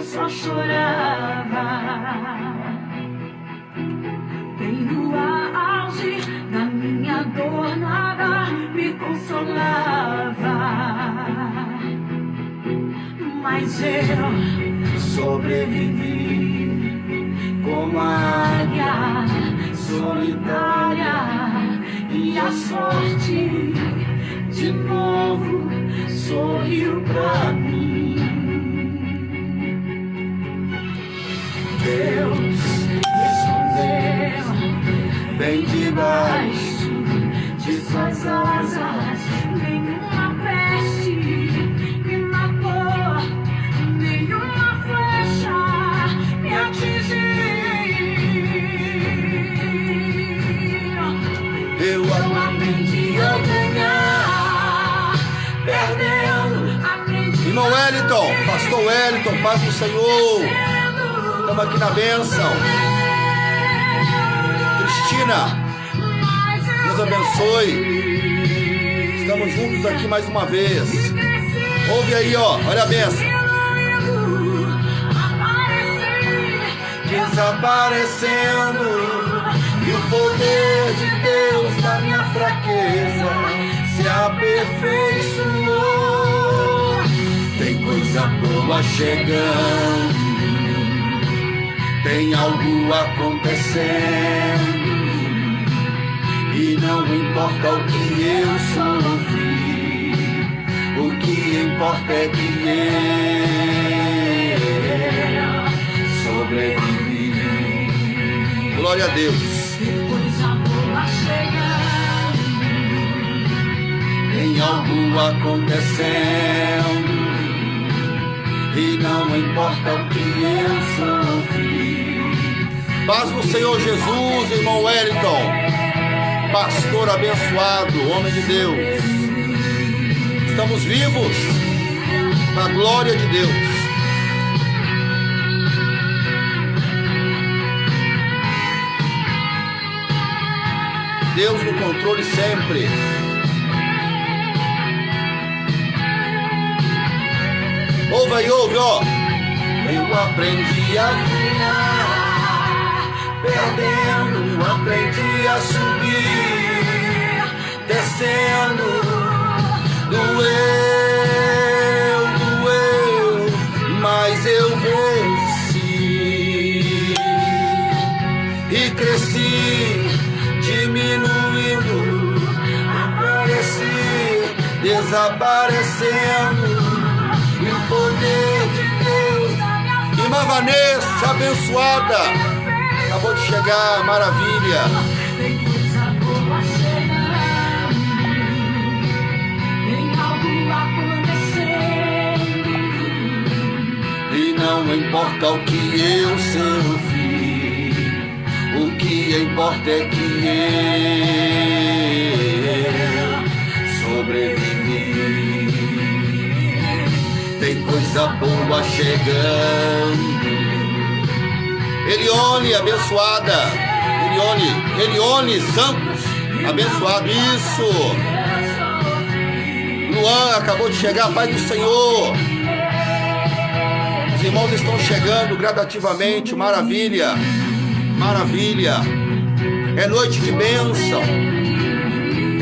só chorava. Bem no auge da minha dor, nada me consolava. Mas eu sobrevivi como a águia solitária, e a sorte de novo sorriu pra mim. Deus me escondeu bem debaixo de suas asas. Nenhuma peste me matou, nenhuma flecha me atingiu. Eu aprendi a ganhar, perdendo, aprendi. Irmão Wellington, pastor Wellington, paz do Senhor. Estamos aqui na bênção. Cristina, Deus abençoe. Estamos juntos aqui mais uma vez. Ouve aí, ó, olha a bênção. Desaparecendo, e o poder de Deus na minha fraqueza se aperfeiçoou. Tem coisa boa chegando, tem algo acontecendo, e não importa o que eu sofri, o que importa é que eu sobrevivi. Glória a Deus. Tem algo acontecendo, e não importa o que eu sofri. Paz do Senhor Jesus, irmão Wellington, pastor abençoado, homem de Deus. Estamos vivos na glória de Deus. Deus no controle sempre. Ouve aí, ouve, ó. Eu aprendi a ganhar, perdendo, aprendi a subir, descendo. Doeu, mas eu venci e cresci, diminuindo, apareci, desaparecendo. E o poder de Deus. Irmã Vanessa, abençoada, acabou de chegar, maravilha. Tem coisa boa chegando, tem algo acontecendo, E não importa o que eu sofri, o que importa é que eu sobrevivi. Tem coisa boa chegando. Elione, abençoada. Elione Santos, abençoado. Isso. Luan acabou de chegar, Pai do Senhor. Os irmãos estão chegando gradativamente. Maravilha. Maravilha. É noite de bênção.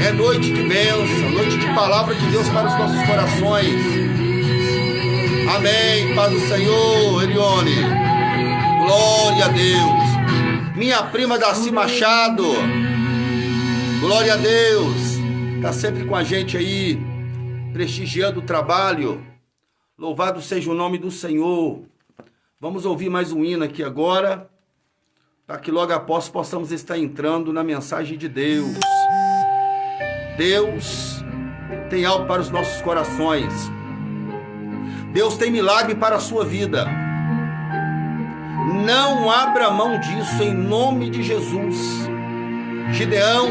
É noite de bênção. Noite de palavra de Deus para os nossos corações. Amém, paz do Senhor, Elione. Glória a Deus. Minha prima Darcy Machado. Glória a Deus. Está sempre com a gente aí, prestigiando o trabalho. Louvado seja o nome do Senhor. Vamos ouvir mais um hino aqui agora, para que logo após possamos estar entrando na mensagem de Deus. Deus tem algo para os nossos corações. Deus tem milagre para a sua vida. Não abra mão disso em nome de Jesus. Gideão,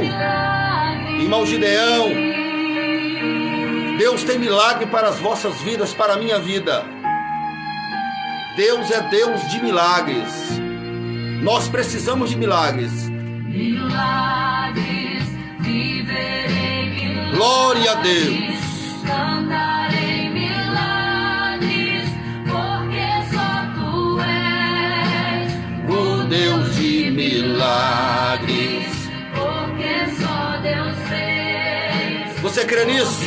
irmão Gideão, Deus tem milagre para as vossas vidas, para a minha vida. Deus é Deus de milagres. Nós precisamos de milagres. milagres, viverei milagres. Glória a Deus. Cantarei milagres, porque só tu crê nisso?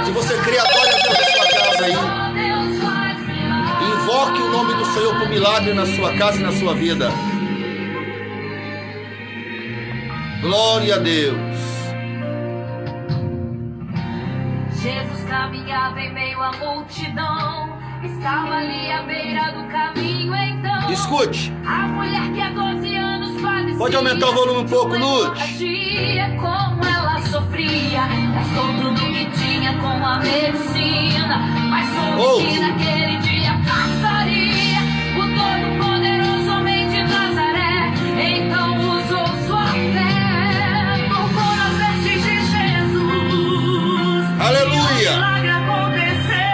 Se você crê, adore a Deus na sua casa aí. Invoque o nome do Senhor por milagre na sua casa e na sua vida. Glória a Deus. Jesus caminhava em meio à multidão, estava ali à beira do caminho, então Escute. a mulher que há 12 anos padecia. Pode aumentar o volume um pouco, Luz? Como ela sofria, gastou tudo que tinha com a medicina, mas soube que naquele dia passaria o todo-poderoso homem de Nazaré. Então usou sua fé, tocou nas vestes de Jesus. Aleluia!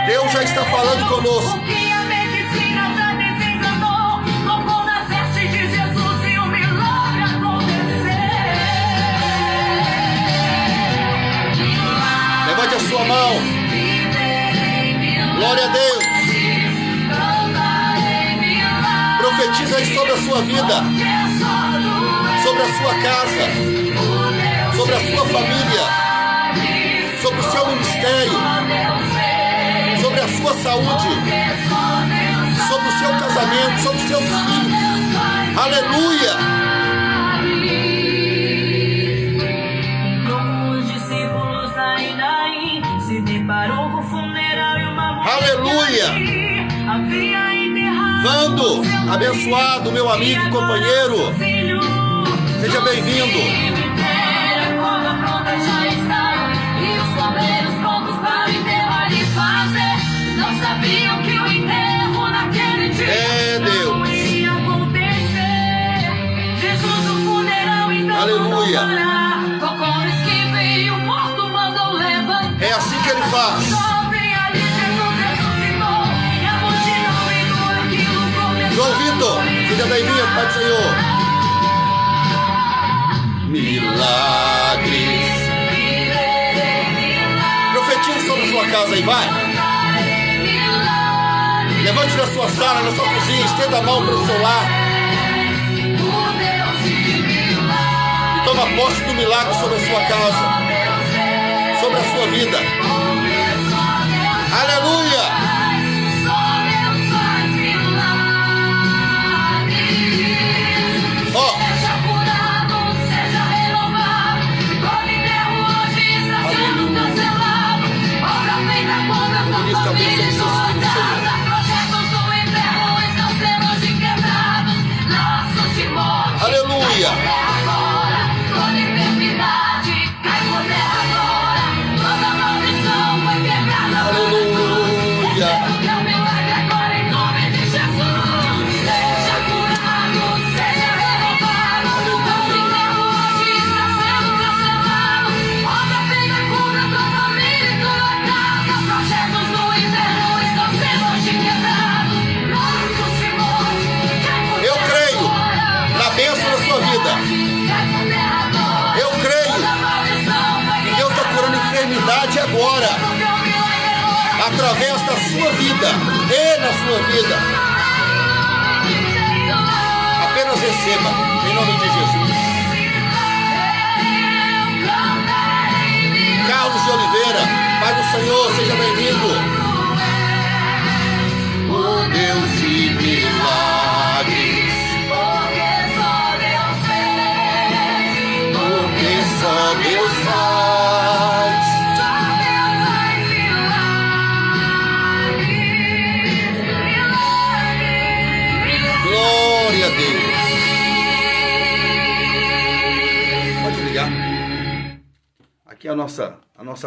Deus já está falando conosco. O que a medicina já desenganou, tocou nas vestes de Jesus e o milagre aconteceu. Levante a sua mão. Glória a Deus. Profetiza aí sobre a sua vida, sobre a sua casa, sobre a sua família, sobre o seu ministério, sobre a sua saúde, sobre o seu casamento, sobre os seus filhos. Aleluia! Os discípulos Naim se deparou com o funeral e uma mulher. Aleluia! Vando, abençoado, meu amigo e companheiro. Seja bem-vindo. Não sabiam que o enterro naquele dia não ia acontecer. Jesus no funeral então Aleluia. tocou no esquife e o morto mandou levantar. É assim que ele faz. João Vitor, seja bem-vindo, Pai do Senhor. Milagres. Profetiza sobre a sua casa aí, vai. Levante na sua sala, na sua cozinha, estenda a mão para o seu lar. E toma posse do milagre sobre a sua casa, sobre a sua vida. Aleluia! Ó. Seja curado, seja renovado. Todo enterro hoje está sendo cancelado. Obra feita contra a tua família e tua casa. Projetos do enterro estão sendo hoje quebrados. Laços de morte. Aleluia. Cai por terra agora. Toda enfermidade cai por terra agora. Toda maldição foi quebrada. Aleluia. Receba o teu milagre agora em nome de Jesus. Seja curado, seja renovado. Todo enterro hoje está sendo cancelado. Obra feita contra a tua família e tua casa. Projetos do enterro estão sendo hoje quebrados. Laços de morte cai por Eu terra creio agora. na bênção da sua vida. Cai por terra agora. Eu creio Toda maldição foi que Deus está curando enfermidade agora, através da sua vida e na sua vida. Apenas receba, em nome de Jesus. Carlos de Oliveira, Pai do Senhor, seja bem-vindo. O Deus de milagres, Porque só Deus fez. porque só Deus faz. Só Deus faz milagres. Glória a Deus. Pode ligar. Aqui é a nossa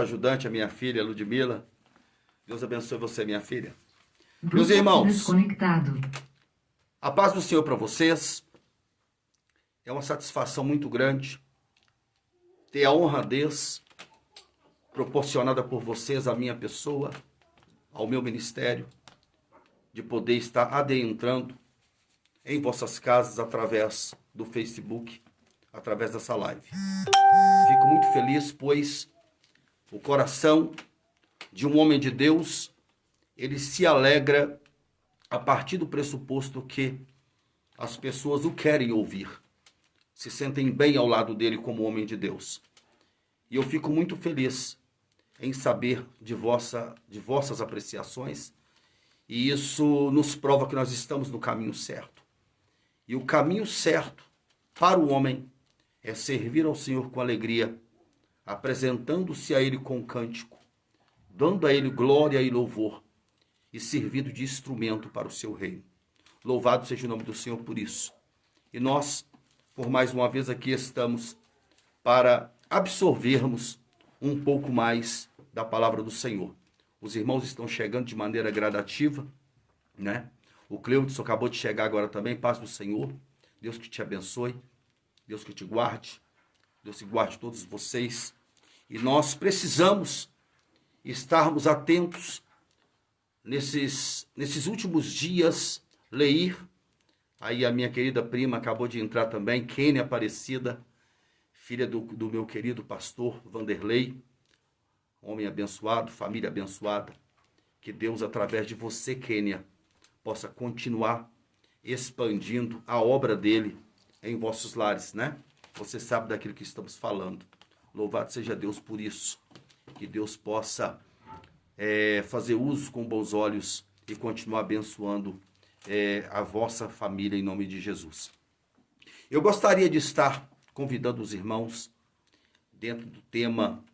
ajudante, a minha filha, Ludmila. Deus abençoe você, minha filha. Meus irmãos, Desconectado. a paz do Senhor para vocês. É uma satisfação muito grande ter a honradez proporcionada por vocês à minha pessoa, ao meu ministério, de poder estar adentrando em vossas casas através do Facebook, através dessa live. Fico muito feliz, pois o coração de um homem de Deus, ele se alegra a partir do pressuposto que as pessoas o querem ouvir, se sentem bem ao lado dele como homem de Deus. E eu fico muito feliz em saber de vossas apreciações, e isso nos prova que nós estamos no caminho certo. E o caminho certo para o homem é servir ao Senhor com alegria, apresentando-se a Ele com cântico, dando a Ele glória e louvor, e servindo de instrumento para o seu reino. Louvado seja o nome do Senhor por isso. E nós, por mais uma vez aqui estamos para absorvermos um pouco mais da palavra do Senhor. Os irmãos estão chegando de maneira gradativa, né? O Cleudson acabou de chegar agora também, paz do Senhor. Deus que te abençoe, Deus que te guarde, Deus que guarde todos vocês. E nós precisamos estarmos atentos nesses últimos dias, ler. Aí a minha querida prima acabou de entrar também, Kênia Aparecida, filha do meu querido pastor Vanderlei, homem abençoado, família abençoada. Que Deus, através de você, Kênia, possa continuar expandindo a obra dele em vossos lares, né? Você sabe daquilo que estamos falando. Louvado seja Deus por isso. Que Deus possa fazer uso com bons olhos e continuar abençoando a vossa família em nome de Jesus. Eu gostaria de estar convidando os irmãos dentro do tema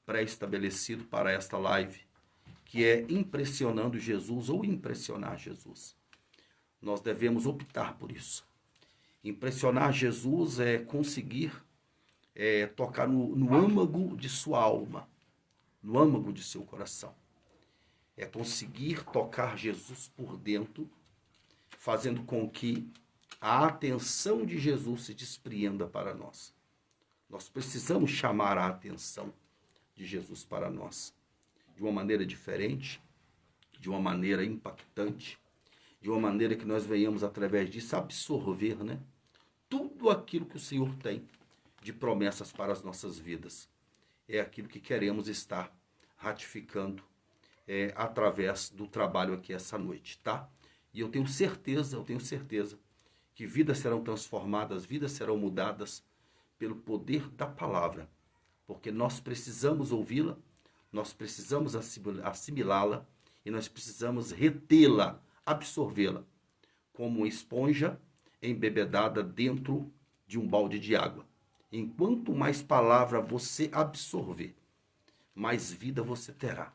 pré-estabelecido para esta live, que é impressionando Jesus ou impressionar Jesus. Nós devemos optar por isso. Impressionar Jesus é conseguir tocar no âmago de sua alma, no âmago de seu coração. É conseguir tocar Jesus por dentro, fazendo com que a atenção de Jesus se despreenda para nós. Nós precisamos chamar a atenção de Jesus para nós, de uma maneira diferente, de uma maneira impactante, de uma maneira que nós venhamos através disso absorver, né, tudo aquilo que o Senhor tem de promessas para as nossas vidas. É aquilo que queremos estar ratificando através do trabalho aqui essa noite, tá? E eu tenho certeza que vidas serão transformadas, vidas serão mudadas pelo poder da palavra, porque nós precisamos ouvi-la, nós precisamos assimilá-la e nós precisamos retê-la, absorvê-la, como uma esponja embebedada dentro de um balde de água. Enquanto mais palavra você absorver, mais vida você terá,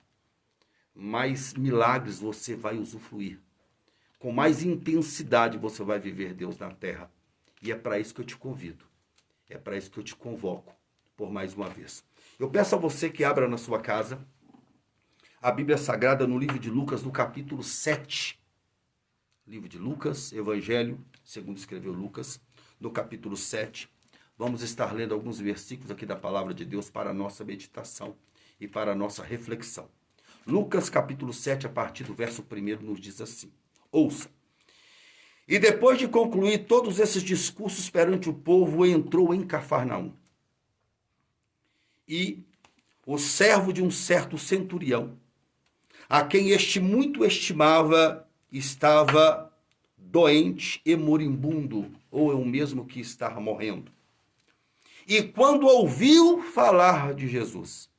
mais milagres você vai usufruir, com mais intensidade você vai viver Deus na terra. E é para isso que eu te convido, é para isso que eu te convoco por mais uma vez. Eu peço a você que abra na sua casa a Bíblia Sagrada no livro de Lucas, no capítulo 7. Livro de Lucas, Evangelho, segundo escreveu Lucas, no capítulo 7. Vamos estar lendo alguns versículos aqui da palavra de Deus para a nossa meditação e para a nossa reflexão. Lucas, capítulo 7, a partir do verso 1, nos diz assim: ouça. E depois de concluir todos esses discursos perante o povo, entrou em Cafarnaum. E o servo de um certo centurião, a quem este muito estimava, estava doente e moribundo, ou é o mesmo que estava morrendo. E quando ouviu falar de Jesus,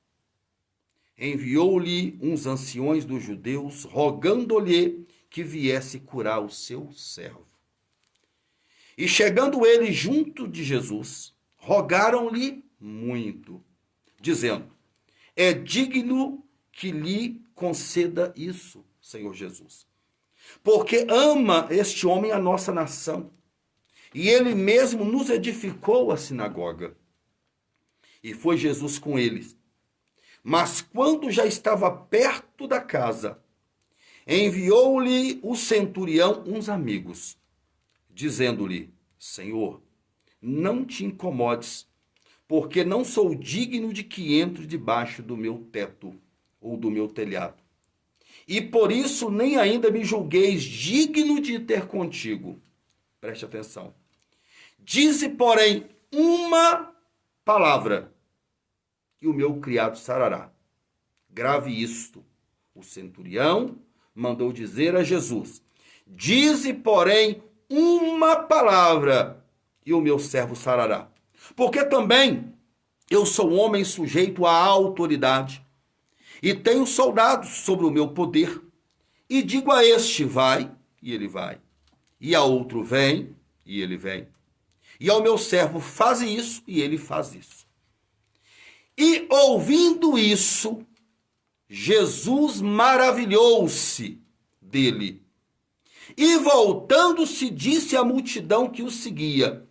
enviou-lhe uns anciões dos judeus, rogando-lhe que viesse curar o seu servo. E chegando ele junto de Jesus, rogaram-lhe muito, dizendo: é digno que lhe conceda isso, Senhor Jesus, porque ama este homem a nossa nação, e ele mesmo nos edificou a sinagoga. E foi Jesus com eles. Mas quando já estava perto da casa, enviou-lhe o centurião uns amigos, dizendo-lhe: Senhor, não te incomodes, porque não sou digno de que entre debaixo do meu teto ou do meu telhado. E por isso nem ainda me julgueis digno de ter contigo. Preste atenção. Dize, porém, uma palavra, e o meu criado sarará. Grave isto. O centurião mandou dizer a Jesus: dize, porém, uma palavra, e o meu servo sarará. Porque também eu sou homem sujeito à autoridade, E tenho soldados sobre o meu poder, e digo a este, vai, e ele vai. E a outro, vem, e ele vem. E ao meu servo, faze isso, e ele faz isso. E ouvindo isso, Jesus maravilhou-se dele. E voltando-se, disse à multidão que o seguia: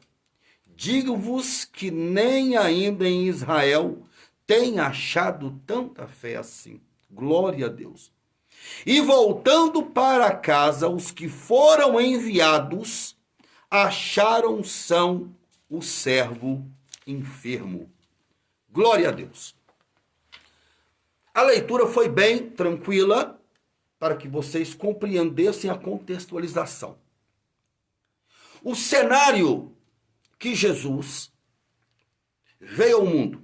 digo-vos que nem ainda em Israel tem achado tanta fé assim. Glória a Deus. E voltando para casa, os que foram enviados acharam são o servo enfermo. Glória a Deus. A leitura foi bem tranquila para que vocês compreendessem a contextualização. O cenário que Jesus veio ao mundo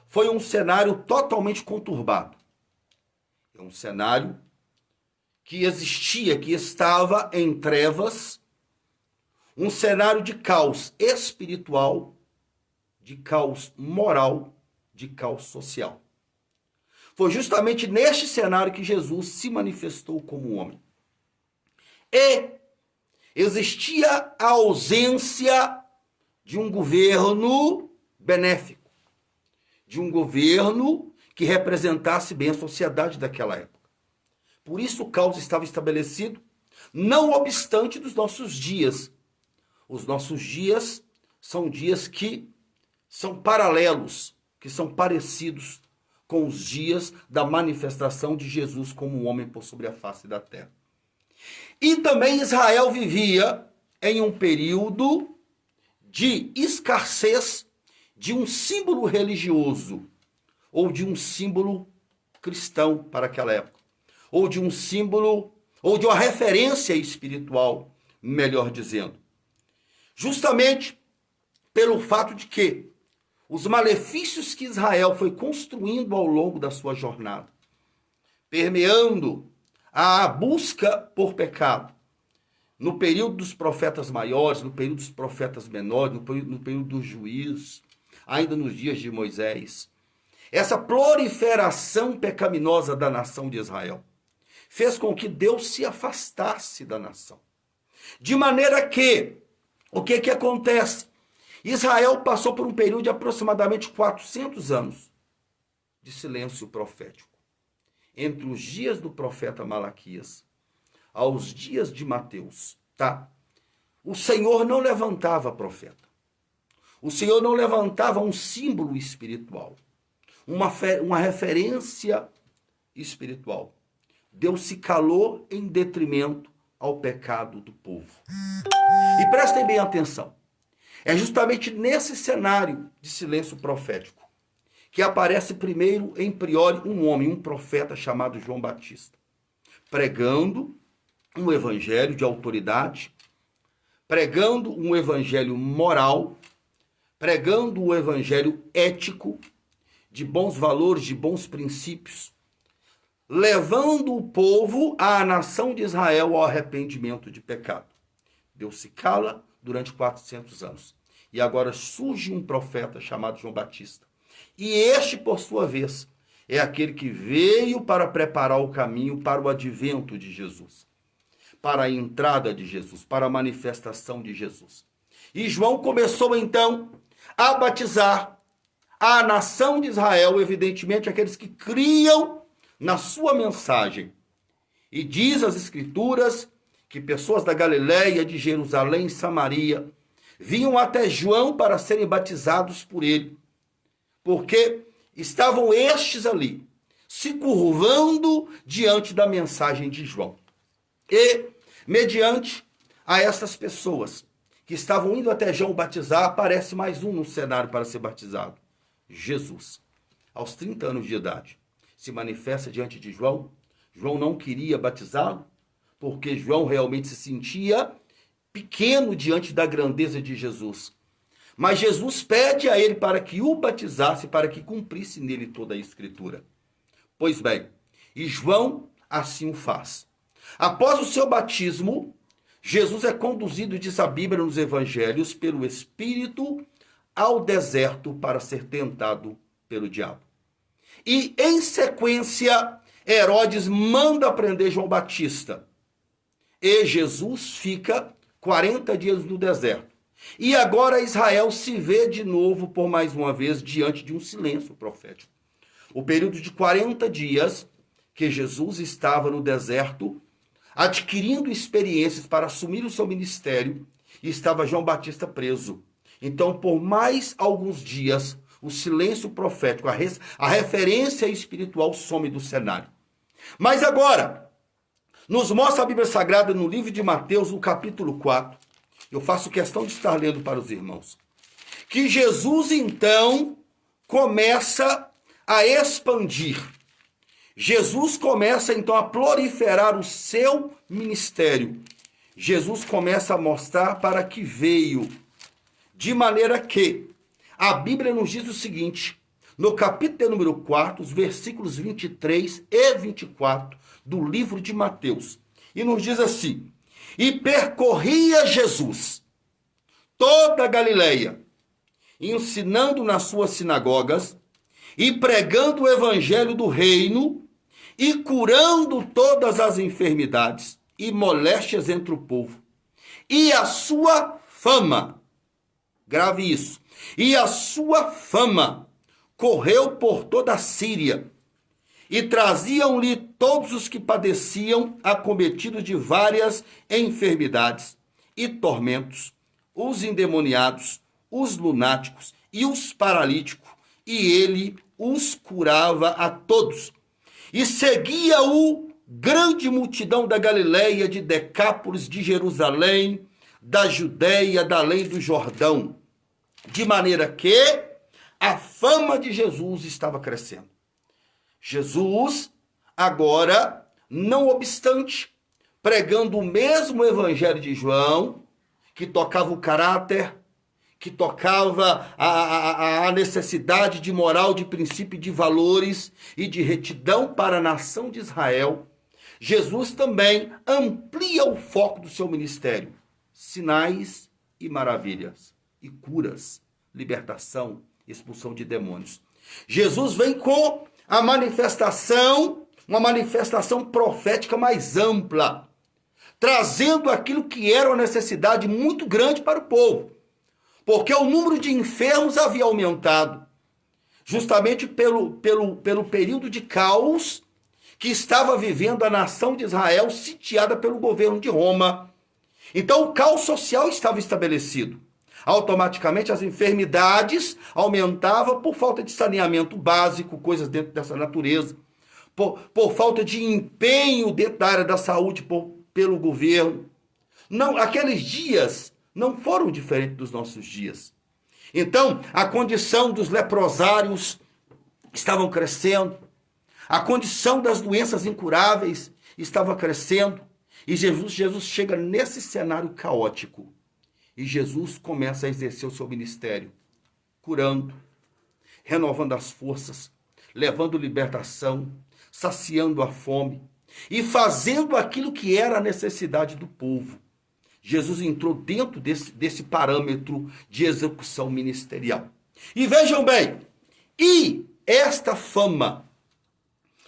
foi um cenário totalmente conturbado. É um cenário que existia, que estava em trevas, um cenário de caos espiritual, de caos moral, de caos social. Foi justamente neste cenário que Jesus se manifestou como homem. E existia a ausência de um governo benéfico, de um governo que representasse bem a sociedade daquela época. Por isso o caos estava estabelecido, não obstante dos nossos dias. Os nossos dias são dias que são paralelos, que são parecidos com os dias da manifestação de Jesus como homem por sobre a face da terra. E também Israel vivia em um período de escassez de um símbolo religioso, ou de um símbolo cristão para aquela época, ou de um símbolo, ou de uma referência espiritual, melhor dizendo. Justamente pelo fato de que os malefícios que Israel foi construindo ao longo da sua jornada, permeando a busca por pecado, no período dos profetas maiores, no período dos profetas menores, no período dos juízes, ainda nos dias de Moisés, essa proliferação pecaminosa da nação de Israel fez com que Deus se afastasse da nação. De maneira que, o que acontece? Israel passou por um período de aproximadamente 400 anos de silêncio profético. Entre os dias do profeta Malaquias aos dias de Mateus, tá? O Senhor não levantava profeta. O Senhor não levantava um símbolo espiritual, uma referência espiritual. Deus se calou em detrimento ao pecado do povo. E prestem bem atenção. É justamente nesse cenário de silêncio profético que aparece primeiro, em priori, um homem, um profeta chamado João Batista, pregando um evangelho de autoridade, pregando um evangelho moral, pregando um evangelho ético, de bons valores, de bons princípios, levando o povo, a nação de Israel, ao arrependimento de pecado. Deus se cala durante 400 anos. E agora surge um profeta chamado João Batista. E este, por sua vez, é aquele que veio para preparar o caminho para o advento de Jesus, para a entrada de Jesus, para a manifestação de Jesus. E João começou então a batizar a nação de Israel, evidentemente aqueles que criam na sua mensagem. E diz as Escrituras que pessoas da Galileia, de Jerusalém e Samaria vinham até João para serem batizados por ele, porque estavam estes ali, se curvando diante da mensagem de João. E, mediante a essas pessoas que estavam indo até João batizar, aparece mais um no cenário para ser batizado. Jesus, aos 30 anos de idade, se manifesta diante de João. João não queria batizá-lo, porque João realmente se sentia pequeno diante da grandeza de Jesus. Mas Jesus pede a ele para que o batizasse, para que cumprisse nele toda a Escritura. Pois bem, e João assim o faz. Após o seu batismo, Jesus é conduzido, diz a Bíblia nos Evangelhos, pelo Espírito ao deserto para ser tentado pelo diabo. E, em sequência, Herodes manda prender João Batista. E Jesus fica 40 dias no deserto. E agora Israel se vê de novo, por mais uma vez, diante de um silêncio profético. O período de 40 dias que Jesus estava no deserto, adquirindo experiências para assumir o seu ministério, e estava João Batista preso. Então, por mais alguns dias, o silêncio profético, a referência espiritual some do cenário. Mas agora, nos mostra a Bíblia Sagrada no livro de Mateus, no capítulo 4. Eu faço questão de estar lendo para os irmãos. Que Jesus, então, começa a expandir. Jesus começa, então, a proliferar o seu ministério. Jesus começa a mostrar para que veio. De maneira que a Bíblia nos diz o seguinte, no capítulo número 4, os versículos 23 e 24 do livro de Mateus. E nos diz assim: e percorria Jesus toda a Galileia, ensinando nas suas sinagogas e pregando o evangelho do reino e curando todas as enfermidades e moléstias entre o povo. E a sua fama, grave isso, e a sua fama correu por toda a Síria, e traziam-lhe todos os que padeciam, acometidos de várias enfermidades e tormentos, os endemoniados, os lunáticos e os paralíticos, e ele os curava a todos. E seguia-o grande multidão da Galileia, de Decápolis, de Jerusalém, da Judéia, da além do Jordão, de maneira que a fama de Jesus estava crescendo. Jesus, agora, não obstante, pregando o mesmo evangelho de João, que tocava o caráter, que tocava a necessidade de moral, de princípio, de valores e de retidão para a nação de Israel, Jesus também amplia o foco do seu ministério. Sinais e maravilhas, e curas, libertação, expulsão de demônios. Jesus vem com a manifestação, uma manifestação profética mais ampla, trazendo aquilo que era uma necessidade muito grande para o povo, porque o número de enfermos havia aumentado, justamente pelo período de caos que estava vivendo a nação de Israel, sitiada pelo governo de Roma. Então o caos social estava estabelecido. Automaticamente as enfermidades aumentavam por falta de saneamento básico, coisas dentro dessa natureza, por falta de empenho dentro da área da saúde pelo governo. Não, aqueles dias não foram diferentes dos nossos dias. Então, a condição dos leprosários estavam crescendo, a condição das doenças incuráveis estava crescendo, e Jesus chega nesse cenário caótico. E Jesus começa a exercer o seu ministério, curando, renovando as forças, levando libertação, saciando a fome e fazendo aquilo que era a necessidade do povo. Jesus entrou dentro desse parâmetro de execução ministerial. E vejam bem, e esta fama,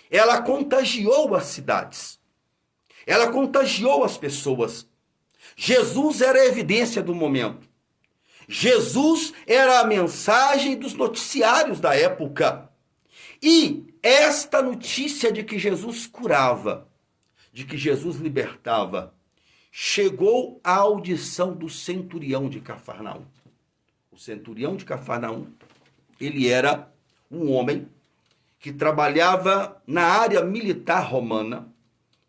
ela contagiou as cidades, ela contagiou as pessoas. Jesus era a evidência do momento. Jesus era a mensagem dos noticiários da época. E esta notícia de que Jesus curava, de que Jesus libertava, chegou à audição do centurião de Cafarnaum. O centurião de Cafarnaum, ele era um homem que trabalhava na área militar romana,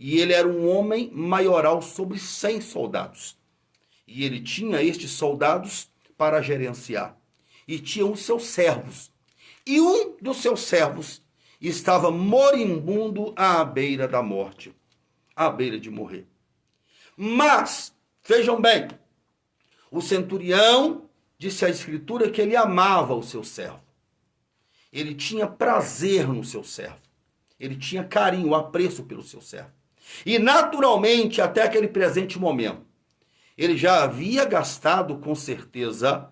e ele era um homem maioral sobre 100 soldados. E ele tinha estes soldados para gerenciar. E tinha os seus servos. E um dos seus servos estava moribundo à beira da morte, à beira de morrer. Mas, vejam bem, o centurião disse à Escritura que ele amava o seu servo. Ele tinha prazer no seu servo. Ele tinha carinho, apreço pelo seu servo. E naturalmente, até aquele presente momento, ele já havia gastado com certeza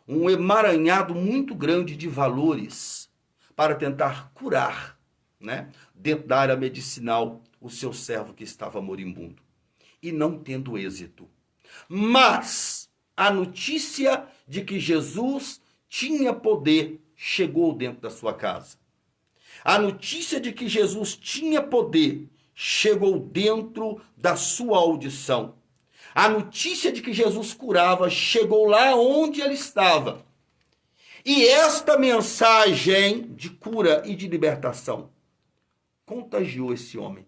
um emaranhado muito grande de valores para tentar curar, né, dentro da área medicinal, o seu servo que estava moribundo. E não tendo êxito. Mas a notícia de que Jesus tinha poder chegou dentro da sua casa. A notícia de que Jesus tinha poder chegou dentro da sua audição. A notícia de que Jesus curava chegou lá onde ele estava. E esta mensagem de cura e de libertação contagiou esse homem.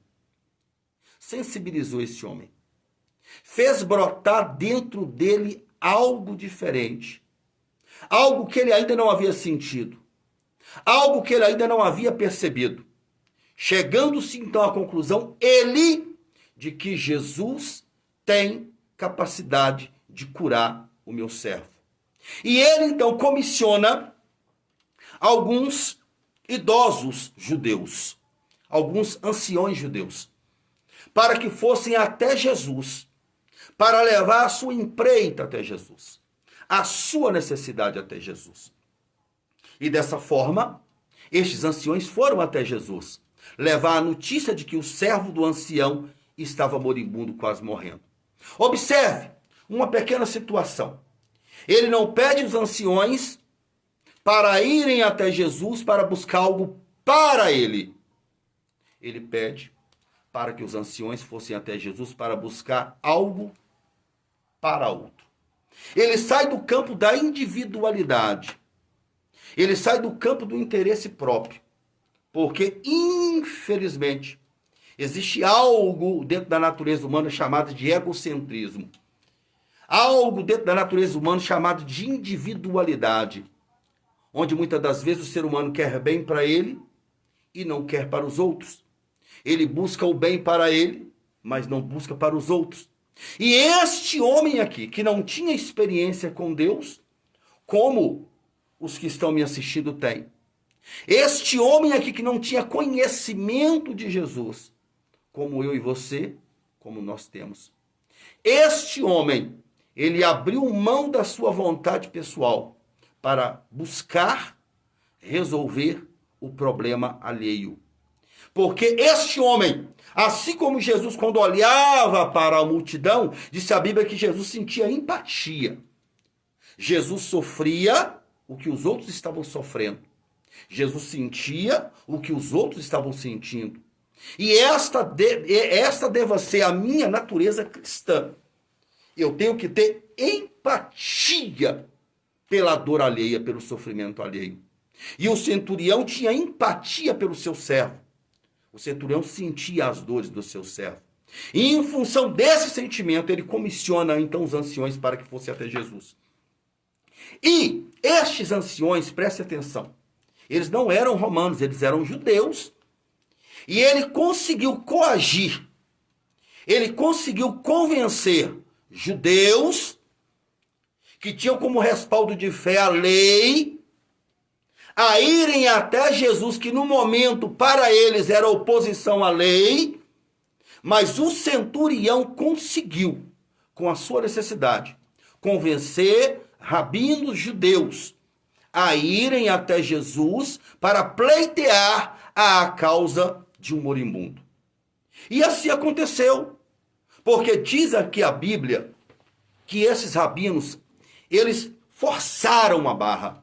Sensibilizou esse homem. Fez brotar dentro dele algo diferente. Algo que ele ainda não havia sentido. Algo que ele ainda não havia percebido. Chegando-se então à conclusão, ele, de que Jesus tem capacidade de curar o meu servo. E ele então comissiona alguns idosos judeus, alguns anciões judeus, para que fossem até Jesus, para levar a sua empreita até Jesus, a sua necessidade até Jesus. E dessa forma, estes anciões foram até Jesus, levar a notícia de que o servo do ancião estava moribundo, quase morrendo. Observe uma pequena situação. Ele não pede os anciões para irem até Jesus para buscar algo para ele. Ele pede para que os anciões fossem até Jesus para buscar algo para outro. Ele sai do campo da individualidade. Ele sai do campo do interesse próprio. Porque, infelizmente, existe algo dentro da natureza humana chamado de egocentrismo. Algo dentro da natureza humana chamado de individualidade. Onde muitas das vezes o ser humano quer bem para ele e não quer para os outros. Ele busca o bem para ele, mas não busca para os outros. E este homem aqui, que não tinha experiência com Deus, como os que estão me assistindo têm. Este homem aqui que não tinha conhecimento de Jesus, como eu e você, como nós temos. Este homem, ele abriu mão da sua vontade pessoal para buscar resolver o problema alheio. Porque este homem, assim como Jesus, quando olhava para a multidão, disse a Bíblia que Jesus sentia empatia. Jesus sofria o que os outros estavam sofrendo. Jesus sentia o que os outros estavam sentindo. E esta deva ser a minha natureza cristã. Eu tenho que ter empatia pela dor alheia, pelo sofrimento alheio. E o centurião tinha empatia pelo seu servo. O centurião sentia as dores do seu servo. E em função desse sentimento, ele comissiona então os anciões para que fossem até Jesus. E estes anciões, preste atenção, eles não eram romanos, eles eram judeus. E ele conseguiu coagir, ele conseguiu convencer judeus que tinham como respaldo de fé a lei, a irem até Jesus, que no momento para eles era oposição à lei, mas o centurião conseguiu, com a sua necessidade, convencer rabinos judeus a irem até Jesus para pleitear a causa de um moribundo. E assim aconteceu, porque diz aqui a Bíblia que esses rabinos, eles forçaram a barra,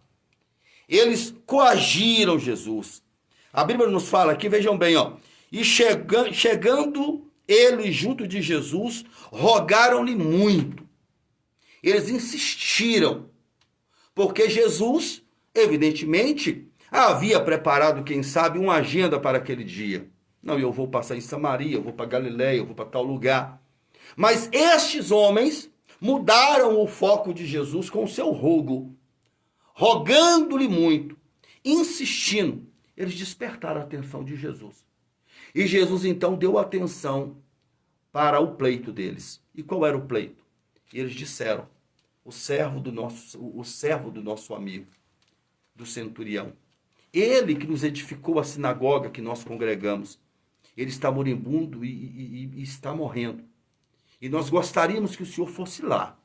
eles coagiram Jesus. A Bíblia nos fala aqui, vejam bem, ó, e chegando eles junto de Jesus, rogaram-lhe muito. Eles insistiram, porque Jesus, evidentemente, havia preparado, quem sabe, uma agenda para aquele dia. Não, eu vou passar em Samaria, eu vou para Galiléia, eu vou para tal lugar. Mas estes homens mudaram o foco de Jesus com o seu rogo, rogando-lhe muito, insistindo. Eles despertaram a atenção de Jesus. E Jesus então deu atenção para o pleito deles. E qual era o pleito? E eles disseram: o servo do nosso amigo, do centurião. Ele que nos edificou a sinagoga que nós congregamos. Ele está moribundo e está morrendo. E nós gostaríamos que o Senhor fosse lá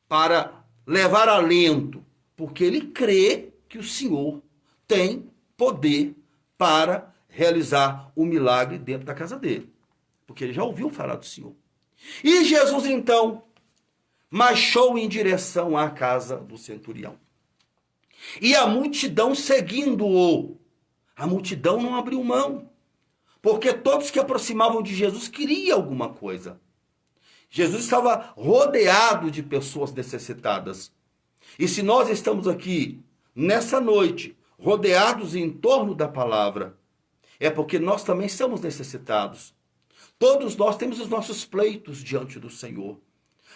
para levar alento, porque ele crê que o Senhor tem poder para realizar o milagre dentro da casa dele. Porque ele já ouviu falar do Senhor. E Jesus, então, marchou em direção à casa do centurião. E a multidão seguindo-o. A multidão não abriu mão. Porque todos que aproximavam de Jesus queriam alguma coisa. Jesus estava rodeado de pessoas necessitadas. E se nós estamos aqui, nessa noite, rodeados em torno da palavra, é porque nós também somos necessitados. Todos nós temos os nossos pleitos diante do Senhor.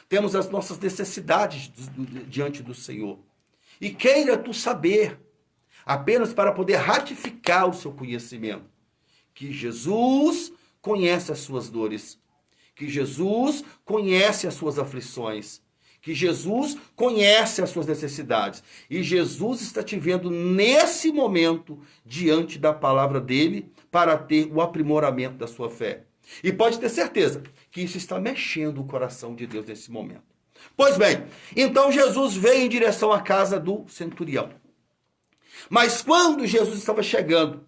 Temos as nossas necessidades diante do Senhor. E queira tu saber, apenas para poder ratificar o seu conhecimento, que Jesus conhece as suas dores, que Jesus conhece as suas aflições, que Jesus conhece as suas necessidades. E Jesus está te vendo nesse momento diante da palavra dele para ter o aprimoramento da sua fé. E pode ter certeza que isso está mexendo o coração de Deus nesse momento. Pois bem, então Jesus veio em direção à casa do centurião. Mas quando Jesus estava chegando,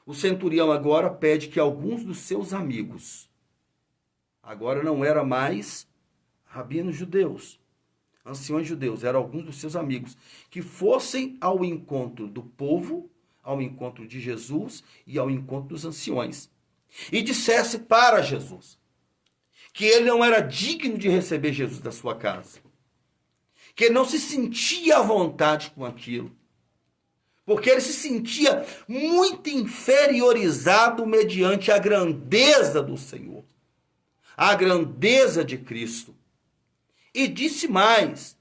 o centurião agora pede que alguns dos seus amigos, agora não era mais rabinos judeus, anciões judeus, eram alguns dos seus amigos, que fossem ao encontro do povo, ao encontro de Jesus e ao encontro dos anciões. E dissesse para Jesus que ele não era digno de receber Jesus da sua casa, que ele não se sentia à vontade com aquilo, porque ele se sentia muito inferiorizado mediante a grandeza do Senhor, a grandeza de Cristo. E disse mais,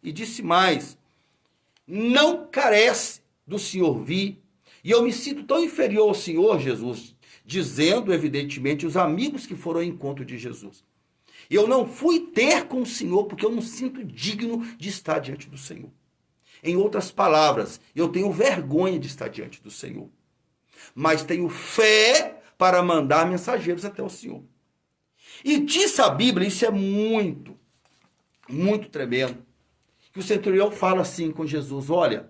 não carece do Senhor vir, e eu me sinto tão inferior ao Senhor, Jesus, dizendo, evidentemente, os amigos que foram ao encontro de Jesus. Eu não fui ter com o Senhor porque eu não sinto digno de estar diante do Senhor. Em outras palavras, eu tenho vergonha de estar diante do Senhor. Mas tenho fé para mandar mensageiros até o Senhor. E diz a Bíblia, isso é muito tremendo, que o centurião fala assim com Jesus: olha,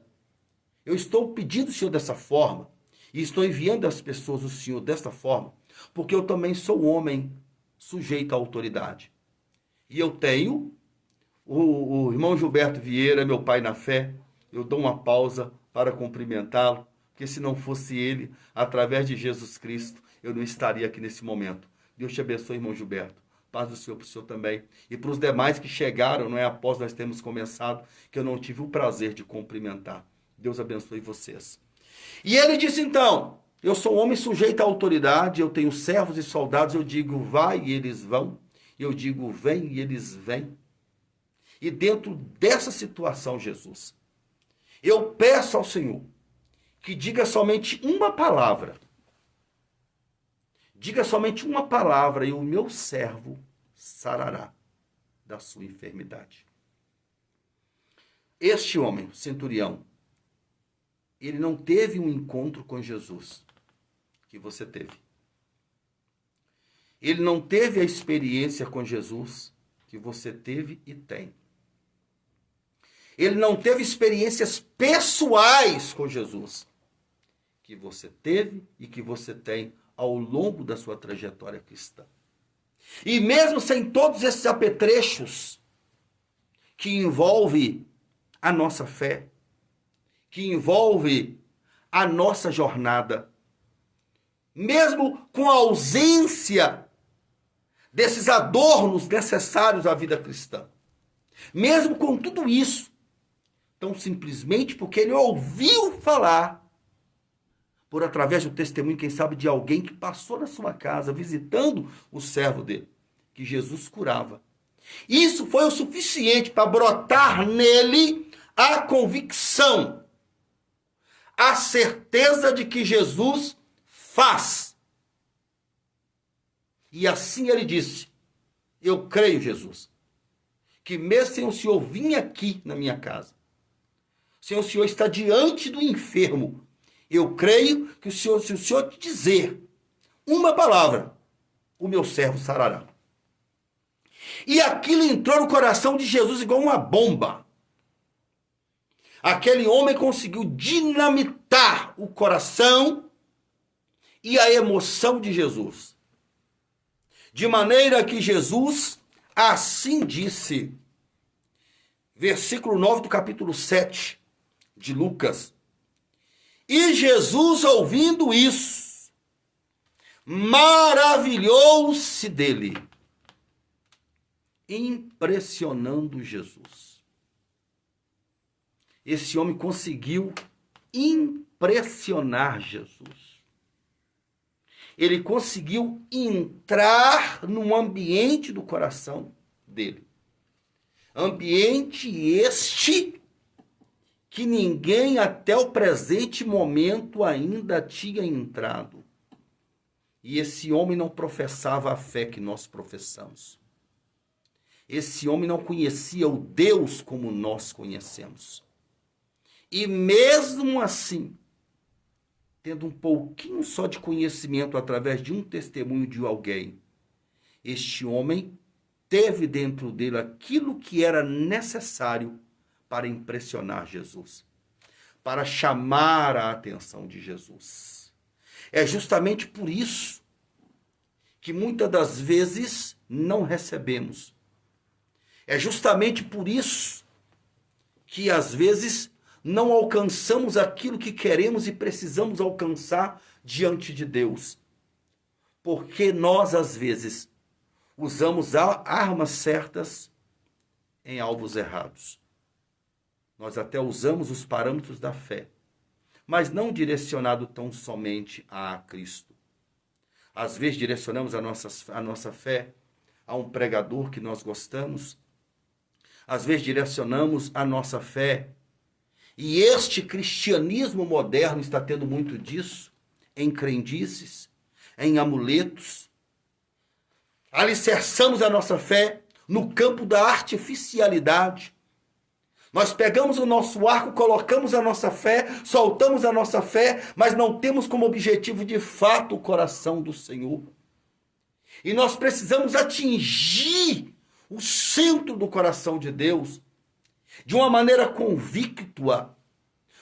eu estou pedindo o Senhor dessa forma, e estou enviando as pessoas o Senhor desta forma, porque eu também sou homem sujeito à autoridade. E eu tenho o irmão Gilberto Vieira, meu pai na fé. Eu dou uma pausa para cumprimentá-lo, porque se não fosse ele, através de Jesus Cristo, eu não estaria aqui nesse momento. Deus te abençoe, irmão Gilberto. Paz do Senhor para o senhor também. E para os demais que chegaram, não é, após nós termos começado, que eu não tive o prazer de cumprimentar. Deus abençoe vocês. E ele disse então: eu sou um homem sujeito à autoridade, eu tenho servos e soldados, eu digo vai e eles vão, eu digo vem e eles vêm. E dentro dessa situação, Jesus, eu peço ao Senhor que diga somente uma palavra. Diga somente uma palavra e o meu servo sarará da sua enfermidade. Este homem, centurião, ele não teve um encontro com Jesus que você teve. Ele não teve a experiência com Jesus que você teve e tem. Ele não teve experiências pessoais com Jesus que você teve e que você tem ao longo da sua trajetória cristã. E mesmo sem todos esses apetrechos que envolve a nossa fé, que envolve a nossa jornada, mesmo com a ausência desses adornos necessários à vida cristã, mesmo com tudo isso, tão simplesmente porque ele ouviu falar, por através do testemunho, quem sabe, de alguém que passou na sua casa, visitando o servo dele, que Jesus curava. Isso foi o suficiente para brotar nele a convicção, a certeza de que Jesus faz. E assim ele disse: eu creio, Jesus, que mesmo sem o Senhor vir aqui na minha casa, sem o Senhor estar diante do enfermo, eu creio que se o Senhor dizer uma palavra, o meu servo sarará. E aquilo entrou no coração de Jesus igual uma bomba. aquele homem conseguiu dinamitar o coração e a emoção de Jesus. De maneira que Jesus assim disse, versículo 9 do capítulo 7 de Lucas. E Jesus, ouvindo isso, maravilhou-se dele, impressionando Jesus. Esse homem conseguiu impressionar Jesus. Ele conseguiu entrar no ambiente do coração dele. Ambiente este que ninguém até o presente momento ainda tinha entrado. E esse homem não professava a fé que nós professamos. Esse homem não conhecia o Deus como nós conhecemos. E mesmo assim, tendo um pouquinho só de conhecimento através de um testemunho de alguém, este homem teve dentro dele aquilo que era necessário para impressionar Jesus, para chamar a atenção de Jesus. É justamente por isso que muitas das vezes não recebemos. É justamente por isso que às vezes não alcançamos aquilo que queremos e precisamos alcançar diante de Deus. Porque nós, às vezes, usamos armas certas em alvos errados. Nós até usamos os parâmetros da fé, mas não direcionado tão somente a Cristo. Às vezes direcionamos a nossa fé a um pregador que nós gostamos. Às vezes direcionamos a nossa fé. E este cristianismo moderno está tendo muito disso, em crendices, em amuletos. Alicerçamos a nossa fé no campo da artificialidade. Nós pegamos o nosso arco, colocamos a nossa fé, soltamos a nossa fé, mas não temos como objetivo de fato o coração do Senhor. E nós precisamos atingir o centro do coração de Deus de uma maneira convicta,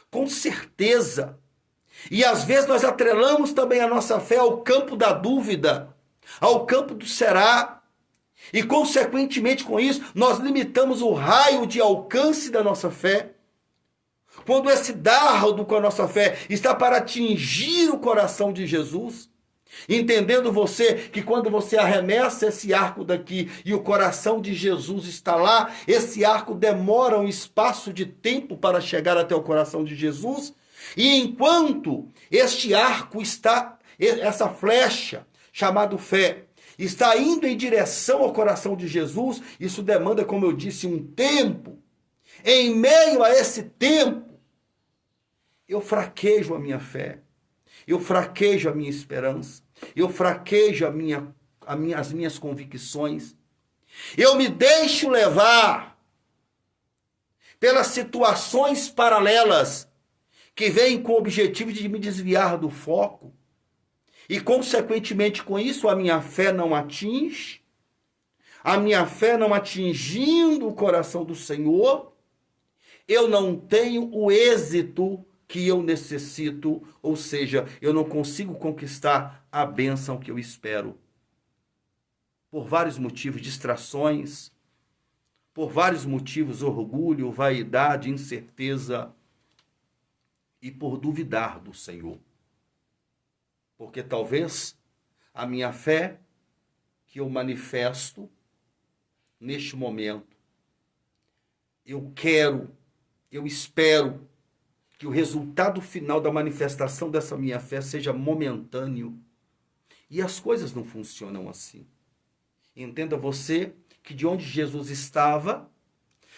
com certeza. E às vezes nós atrelamos também a nossa fé ao campo da dúvida, ao campo do será. E consequentemente com isso, nós limitamos o raio de alcance da nossa fé. Quando esse dardo com a nossa fé está para atingir o coração de Jesus, entendendo você que quando você arremessa esse arco daqui e o coração de Jesus está lá, esse arco demora um espaço de tempo para chegar até o coração de Jesus, e enquanto este arco está, essa flecha chamada fé, está indo em direção ao coração de Jesus, isso demanda, como eu disse, um tempo. Em meio a esse tempo, eu fraquejo a minha fé, eu fraquejo a minha esperança, eu fraquejo as minhas convicções, eu me deixo levar pelas situações paralelas que vêm com o objetivo de me desviar do foco. E, consequentemente, com isso, a minha fé não atinge, a minha fé não atingindo o coração do Senhor, eu não tenho o êxito que eu necessito, ou seja, eu não consigo conquistar a bênção que eu espero. Por vários motivos, distrações, por vários motivos, orgulho, vaidade, incerteza, e por duvidar do Senhor. Porque talvez a minha fé que eu manifesto neste momento, eu espero que o resultado final da manifestação dessa minha fé seja momentâneo. E as coisas não funcionam assim. Entenda você que de onde Jesus estava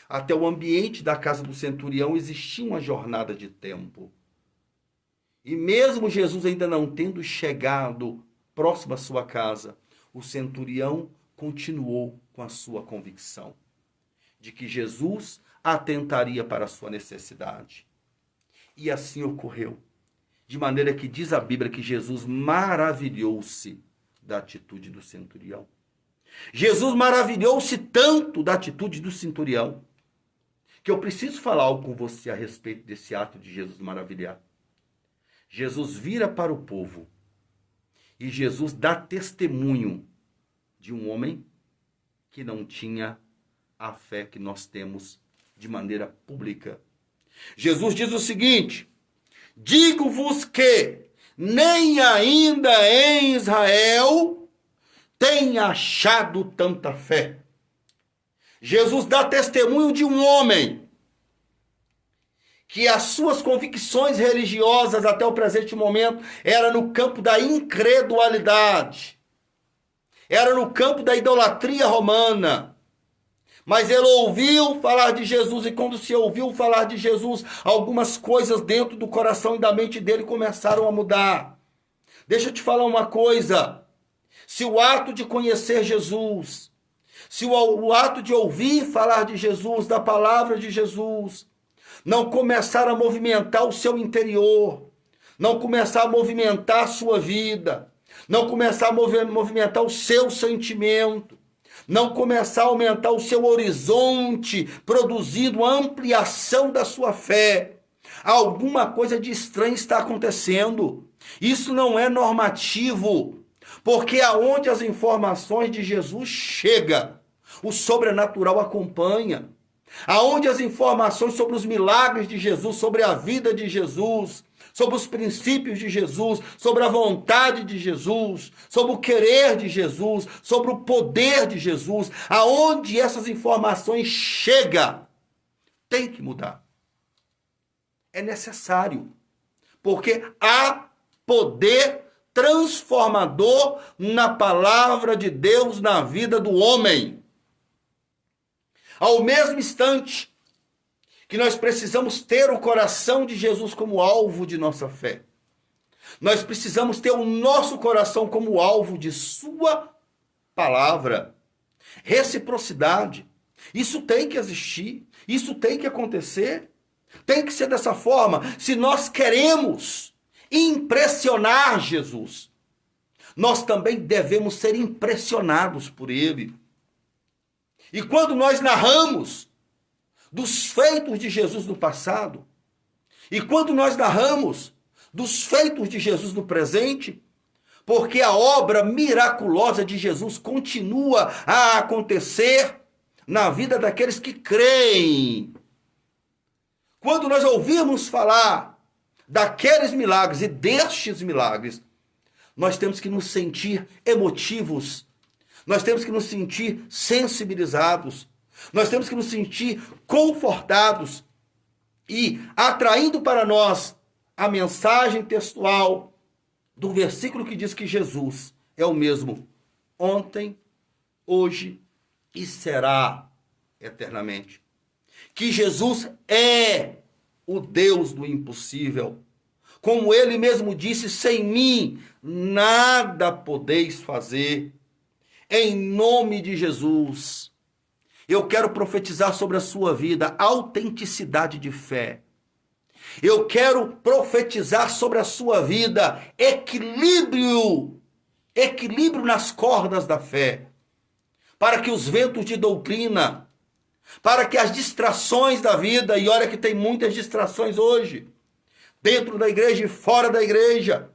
até o ambiente da casa do centurião existia uma jornada de tempo. E mesmo Jesus ainda não tendo chegado próximo à sua casa, o centurião continuou com a sua convicção de que Jesus atentaria para a sua necessidade. E assim ocorreu. De maneira que diz a Bíblia que Jesus maravilhou-se da atitude do centurião. Jesus maravilhou-se tanto da atitude do centurião que eu preciso falar algo com você a respeito desse ato de Jesus maravilhar. Jesus vira para o povo e Jesus dá testemunho de um homem que não tinha a fé que nós temos de maneira pública. Jesus diz o seguinte: digo-vos que nem ainda em Israel tem achado tanta fé. Jesus dá testemunho de um homem que as suas convicções religiosas até o presente momento era no campo da incredulidade, era no campo da idolatria romana. Mas ele ouviu falar de Jesus, e quando se ouviu falar de Jesus, algumas coisas dentro do coração e da mente dele começaram a mudar. Deixa eu te falar uma coisa: se o ato de conhecer Jesus, se o ato de ouvir falar de Jesus, da palavra de Jesus, não começar a movimentar o seu interior, não começar a movimentar a sua vida, não começar a movimentar o seu sentimento, não começar a aumentar o seu horizonte, produzindo ampliação da sua fé, alguma coisa de estranho está acontecendo. Isso não é normativo, porque aonde as informações de Jesus chegam, o sobrenatural acompanha. Aonde as informações sobre os milagres de Jesus, sobre a vida de Jesus, sobre os princípios de Jesus, sobre a vontade de Jesus, sobre o querer de Jesus, sobre o poder de Jesus, aonde essas informações chegam, tem que mudar. É necessário, porque há poder transformador na palavra de Deus na vida do homem. Ao mesmo instante que nós precisamos ter o coração de Jesus como alvo de nossa fé, nós precisamos ter o nosso coração como alvo de sua palavra. Reciprocidade. Isso tem que existir, isso tem que acontecer, tem que ser dessa forma. Se nós queremos impressionar Jesus, nós também devemos ser impressionados por ele. E quando nós narramos dos feitos de Jesus no passado, e quando nós narramos dos feitos de Jesus no presente, porque a obra miraculosa de Jesus continua a acontecer na vida daqueles que creem. Quando nós ouvirmos falar daqueles milagres e destes milagres, nós temos que nos sentir emotivos. Nós temos que nos sentir sensibilizados, nós temos que nos sentir confortados e atraindo para nós a mensagem textual do versículo que diz que Jesus é o mesmo ontem, hoje e será eternamente. Que Jesus é o Deus do impossível. Como ele mesmo disse, sem mim nada podeis fazer. Em nome de Jesus, eu quero profetizar sobre a sua vida autenticidade de fé. Eu quero profetizar sobre a sua vida equilíbrio nas cordas da fé, para que os ventos de doutrina, para que as distrações da vida, e olha que tem muitas distrações hoje, dentro da igreja e fora da igreja,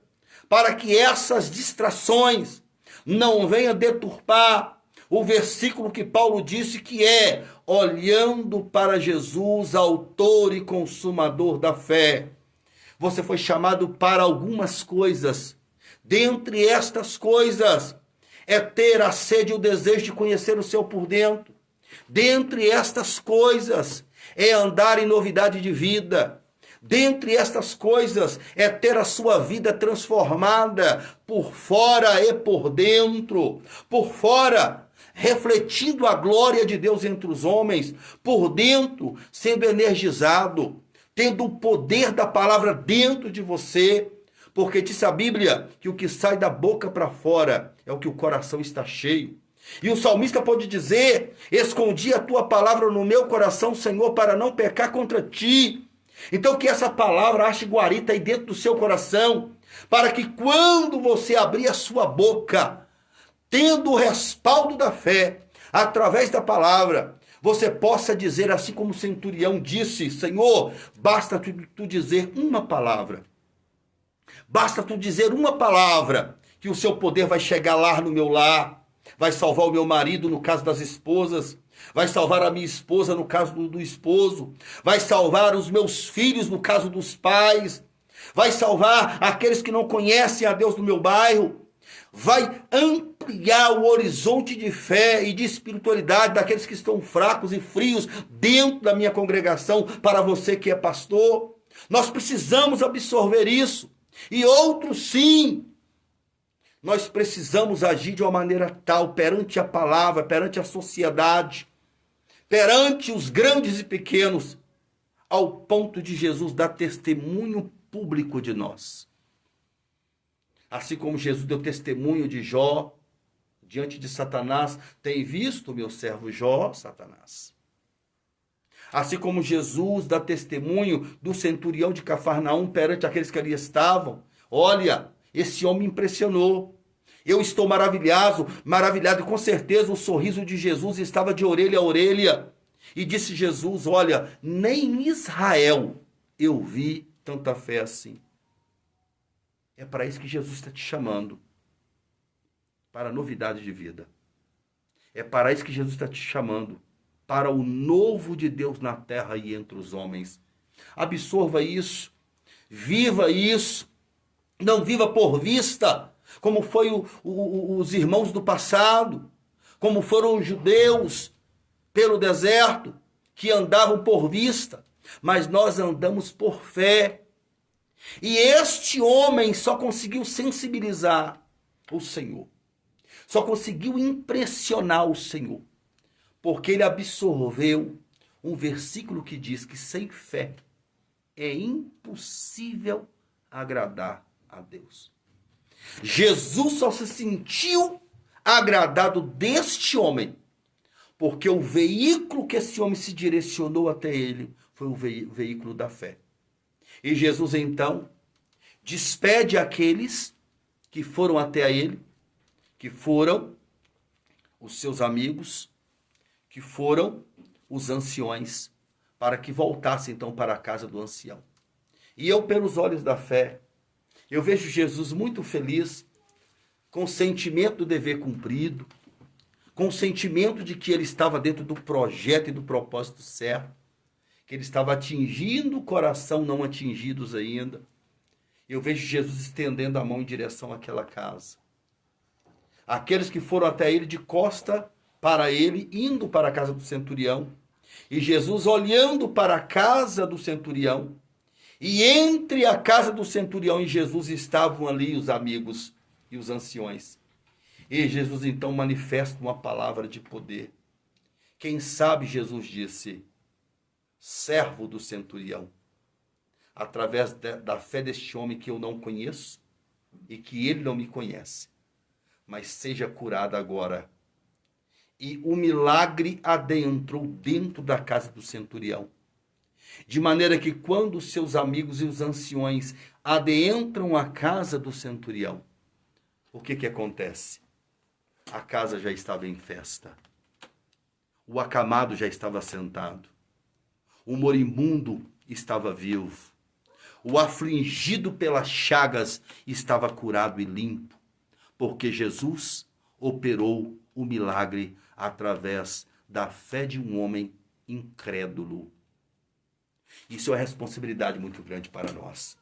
para que essas distrações não venha deturpar o versículo que Paulo disse, que é olhando para Jesus, autor e consumador da fé. Você foi chamado para algumas coisas. Dentre estas coisas é ter a sede e o desejo de conhecer o seu por dentro. Dentre estas coisas é andar em novidade de vida. Dentre estas coisas é ter a sua vida transformada por fora e por dentro. Por fora, refletindo a glória de Deus entre os homens. Por dentro, sendo energizado, tendo o poder da palavra dentro de você. Porque disse a Bíblia que o que sai da boca para fora é o que o coração está cheio. E o salmista pode dizer: escondi a tua palavra no meu coração, Senhor, para não pecar contra ti. Então que essa palavra ache guarita aí dentro do seu coração, para que quando você abrir a sua boca, tendo o respaldo da fé, através da palavra, você possa dizer assim como o centurião disse: Senhor, basta tu dizer uma palavra. Basta tu dizer uma palavra, que o seu poder vai chegar lá no meu lar, vai salvar o meu marido no caso das esposas, vai salvar a minha esposa no caso do esposo, vai salvar os meus filhos no caso dos pais, vai salvar aqueles que não conhecem a Deus no meu bairro, vai ampliar o horizonte de fé e de espiritualidade daqueles que estão fracos e frios dentro da minha congregação, para você que é pastor. Nós precisamos absorver isso. E outros sim, nós precisamos agir de uma maneira tal, perante a palavra, perante a sociedade, perante os grandes e pequenos, ao ponto de Jesus dar testemunho público de nós. Assim como Jesus deu testemunho de Jó, diante de Satanás: tem visto o meu servo Jó, Satanás. Assim como Jesus dá testemunho do centurião de Cafarnaum perante aqueles que ali estavam: olha, esse homem me impressionou. Eu estou maravilhado, e com certeza o sorriso de Jesus estava de orelha a orelha. E disse Jesus: olha, nem em Israel eu vi tanta fé assim. É para isso que Jesus está te chamando, para a novidade de vida. É para isso que Jesus está te chamando, para o novo de Deus na terra e entre os homens. Absorva isso, viva isso, não viva por vista, como foi os irmãos do passado, como foram os judeus pelo deserto, que andavam por vista, mas nós andamos por fé. E este homem só conseguiu sensibilizar o Senhor, só conseguiu impressionar o Senhor, porque ele absorveu um versículo que diz que sem fé é impossível agradar a Deus. Jesus só se sentiu agradado deste homem, porque o veículo que esse homem se direcionou até ele foi o veículo da fé. E Jesus então despede aqueles que foram até ele, que foram os seus amigos, que foram os anciões, para que voltassem então para a casa do ancião. E eu, pelos olhos da fé, eu vejo Jesus muito feliz, com o sentimento do dever cumprido, com o sentimento de que ele estava dentro do projeto e do propósito certo, que ele estava atingindo o coração não atingidos ainda. Eu vejo Jesus estendendo a mão em direção àquela casa. Aqueles que foram até ele de costa para ele, indo para a casa do centurião. E Jesus olhando para a casa do centurião. E entre a casa do centurião e Jesus estavam ali os amigos e os anciões. E Jesus então manifesta uma palavra de poder. Quem sabe, Jesus disse: servo do centurião, através da fé deste homem que eu não conheço e que ele não me conhece, mas seja curado agora. E o milagre adentrou dentro da casa do centurião, de maneira que quando os seus amigos e os anciões adentram a casa do centurião, o que acontece? A casa já estava em festa, o acamado já estava sentado, o moribundo estava vivo, o afligido pelas chagas estava curado e limpo, porque Jesus operou o milagre através da fé de um homem incrédulo. Isso é uma responsabilidade muito grande para nós.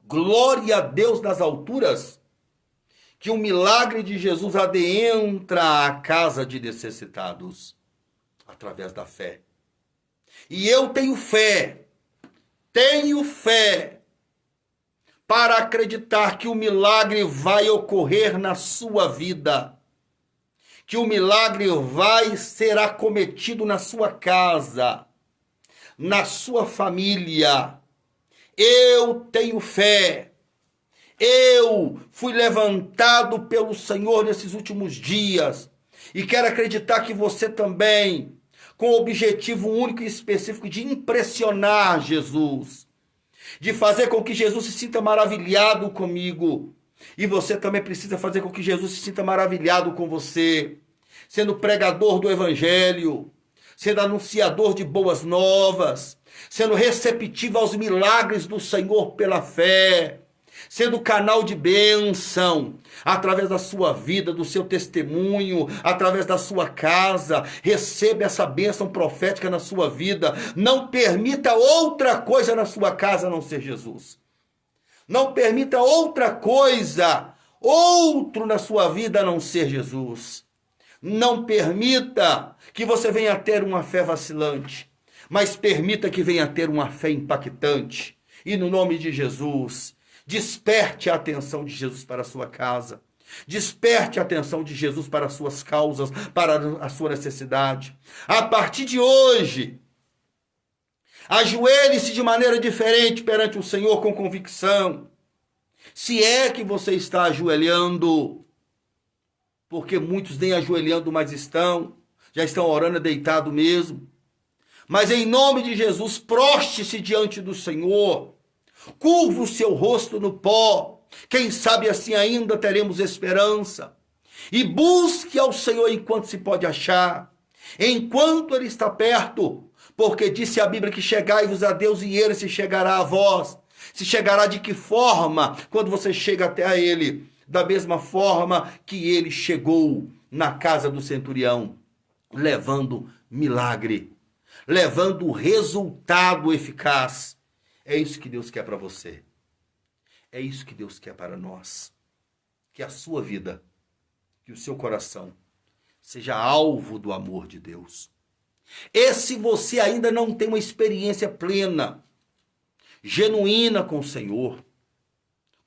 Glória a Deus nas alturas, que o milagre de Jesus adentra a casa de necessitados através da fé. E eu tenho fé para acreditar que o milagre vai ocorrer na sua vida, que o milagre vai ser acometido na sua casa, na sua família. Eu tenho fé. Eu fui levantado pelo Senhor nesses últimos dias e quero acreditar que você também, com o objetivo único e específico de impressionar Jesus, de fazer com que Jesus se sinta maravilhado comigo. E você também precisa fazer com que Jesus se sinta maravilhado com você, sendo pregador do Evangelho, sendo anunciador de boas novas, sendo receptivo aos milagres do Senhor pela fé, sendo canal de bênção, através da sua vida, do seu testemunho, através da sua casa. Receba essa bênção profética na sua vida. Não permita outra coisa na sua casa a não ser Jesus. Não permita outra coisa, outro na sua vida a não ser Jesus. Não permita que você venha a ter uma fé vacilante, mas permita que venha a ter uma fé impactante. E no nome de Jesus, desperte a atenção de Jesus para a sua casa. Desperte a atenção de Jesus para as suas causas, para a sua necessidade. A partir de hoje, ajoelhe-se de maneira diferente perante o Senhor com convicção. Se é que você está ajoelhando, porque muitos nem ajoelhando mais estão, já estão orando deitado mesmo. Mas em nome de Jesus, proste-se diante do Senhor. Curva o seu rosto no pó. Quem sabe assim ainda teremos esperança. E busque ao Senhor enquanto se pode achar, enquanto Ele está perto. Porque disse a Bíblia que chegai-vos a Deus e Ele se chegará a vós. Se chegará de que forma? Quando você chega até a Ele. Da mesma forma que Ele chegou na casa do centurião, levando milagre, levando resultado eficaz. É isso que Deus quer para você. É isso que Deus quer para nós. Que a sua vida, que o seu coração seja alvo do amor de Deus. E se você ainda não tem uma experiência plena, genuína com o Senhor,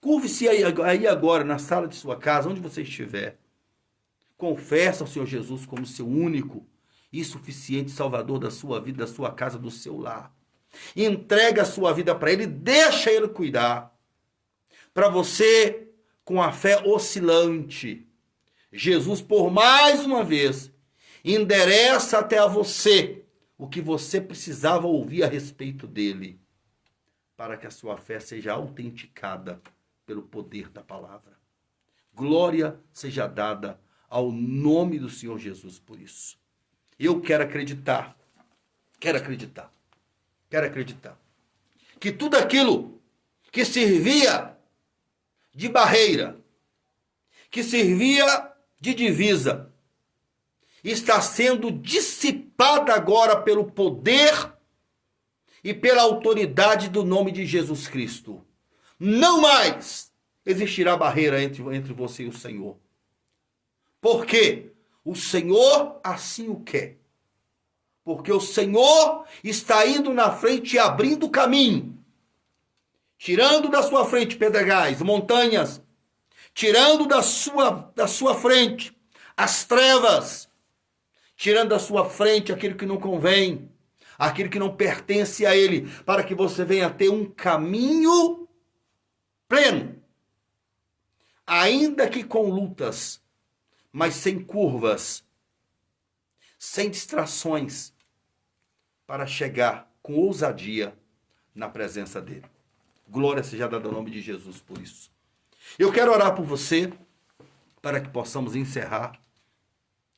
curve-se aí agora na sala de sua casa, onde você estiver. Confessa ao Senhor Jesus como seu único e suficiente Salvador da sua vida, da sua casa, do seu lar. Entrega a sua vida para Ele, deixa Ele cuidar. Para você, com a fé oscilante, Jesus, por mais uma vez, endereça até a você o que você precisava ouvir a respeito dele, para que a sua fé seja autenticada pelo poder da palavra. Glória seja dada ao nome do Senhor Jesus por isso. Eu quero acreditar, que tudo aquilo que servia de barreira, que servia de divisa, está sendo dissipada agora pelo poder e pela autoridade do nome de Jesus Cristo. Não mais existirá barreira entre você e o Senhor. Porque o Senhor assim o quer. Porque o Senhor está indo na frente e abrindo caminho. Tirando da sua frente pedregais, montanhas. Tirando da sua frente as trevas. Tirando da sua frente aquilo que não convém. Aquilo que não pertence a Ele. Para que você venha ter um caminho pleno. Ainda que com lutas, mas sem curvas, sem distrações, para chegar com ousadia na presença dele. Glória seja dada ao nome de Jesus por isso. Eu quero orar por você, para que possamos encerrar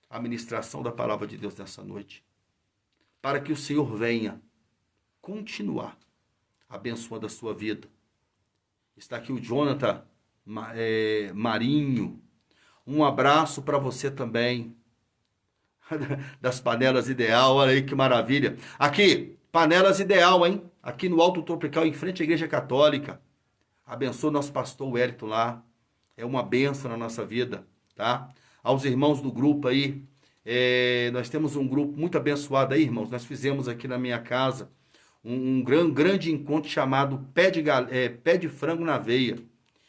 a ministração da palavra de Deus nessa noite, para que o Senhor venha continuar abençoando a sua vida. Está aqui o Jonathan Marinho. Um abraço para você também. Das Panelas Ideal, olha aí que maravilha. Aqui, Panelas Ideal, hein? Aqui no Alto Tropical, em frente à Igreja Católica. Abençoa o nosso pastor Wellington lá. É uma bênção na nossa vida, tá? Aos irmãos do grupo aí. Nós temos um grupo muito abençoado aí, irmãos. Nós fizemos aqui na minha casa um grande encontro chamado Pé de Frango na Veia.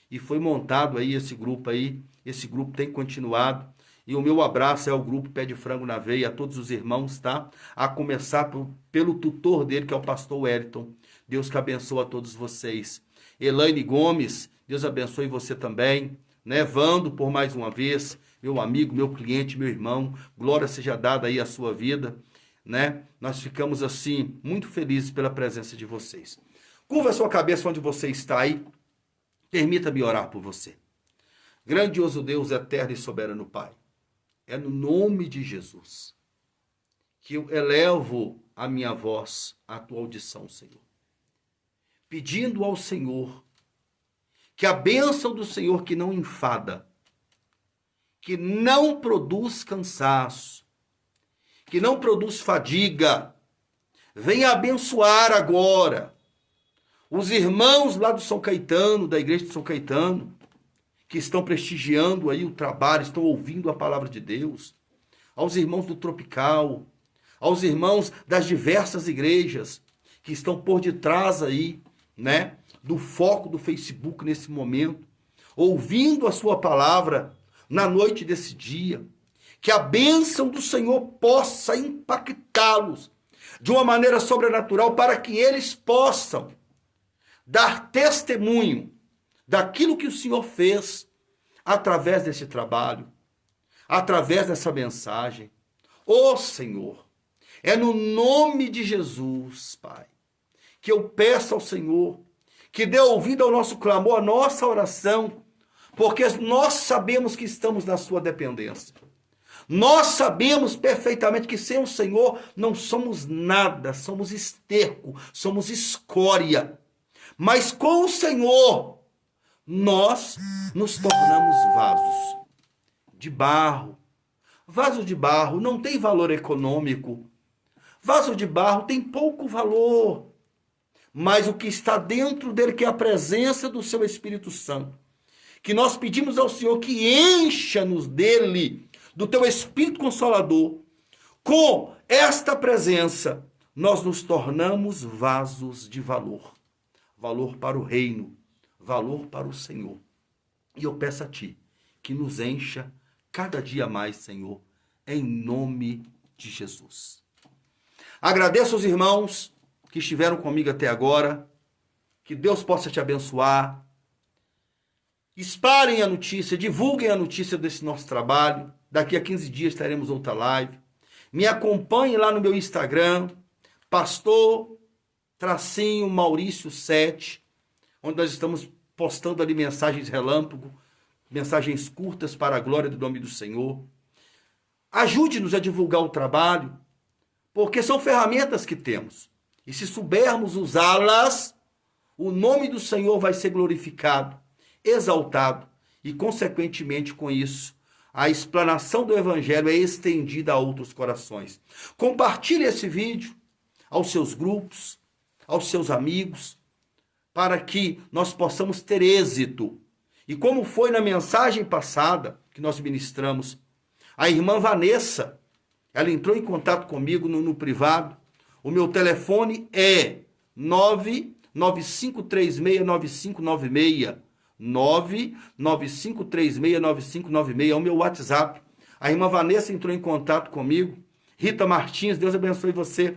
E foi montado aí esse grupo aí. Esse grupo tem continuado. E o meu abraço é ao grupo Pé de Frango na Veia, a todos os irmãos, tá? A começar pelo tutor dele, que é o pastor Wellington. Deus que abençoe a todos vocês. Elaine Gomes, Deus abençoe você também. Né? Vando, por mais uma vez, meu amigo, meu cliente, meu irmão. Glória seja dada aí à sua vida. Né? Nós ficamos assim, muito felizes pela presença de vocês. Curva a sua cabeça onde você está aí. Permita-me orar por você. Grandioso Deus, eterno e soberano Pai. É no nome de Jesus que eu elevo a minha voz à tua audição, Senhor, pedindo ao Senhor que a bênção do Senhor, que não enfada, que não produz cansaço, que não produz fadiga, venha abençoar agora os irmãos lá do São Caetano, da igreja de São Caetano, que estão prestigiando aí o trabalho, estão ouvindo a palavra de Deus, aos irmãos do Tropical, aos irmãos das diversas igrejas que estão por detrás aí, né, do foco do Facebook nesse momento, ouvindo a sua palavra na noite desse dia, que a bênção do Senhor possa impactá-los de uma maneira sobrenatural para que eles possam dar testemunho daquilo que o Senhor fez através desse trabalho, através dessa mensagem. Ô Senhor, é no nome de Jesus, Pai, que eu peço ao Senhor que dê ouvido ao nosso clamor, à nossa oração, porque nós sabemos que estamos na sua dependência. Nós sabemos perfeitamente que sem o Senhor não somos nada, somos esterco, somos escória. Mas com o Senhor, nós nos tornamos vasos de barro. Vaso de barro não tem valor econômico. Vaso de barro tem pouco valor. Mas o que está dentro dele, que é a presença do seu Espírito Santo, que nós pedimos ao Senhor que encha-nos dele, do teu Espírito Consolador, com esta presença, nós nos tornamos vasos de valor. Valor para o reino, valor para o Senhor. E eu peço a ti que nos encha cada dia mais, Senhor, em nome de Jesus. Agradeço aos irmãos que estiveram comigo até agora, que Deus possa te abençoar. Espalhem a notícia, divulguem a notícia desse nosso trabalho. Daqui a 15 dias teremos outra live. Me acompanhe lá no meu Instagram, pastor_Maurício7, onde nós estamos postando ali mensagens relâmpago, mensagens curtas para a glória do nome do Senhor. Ajude-nos a divulgar o trabalho, porque são ferramentas que temos. E se soubermos usá-las, o nome do Senhor vai ser glorificado, exaltado, e consequentemente com isso, a explanação do Evangelho é estendida a outros corações. Compartilhe esse vídeo aos seus grupos, aos seus amigos, para que nós possamos ter êxito. E como foi na mensagem passada que nós ministramos, a irmã Vanessa, ela entrou em contato comigo no privado. O meu telefone é 995369596. 995369596 é o meu WhatsApp. A irmã Vanessa entrou em contato comigo. Rita Martins, Deus abençoe você.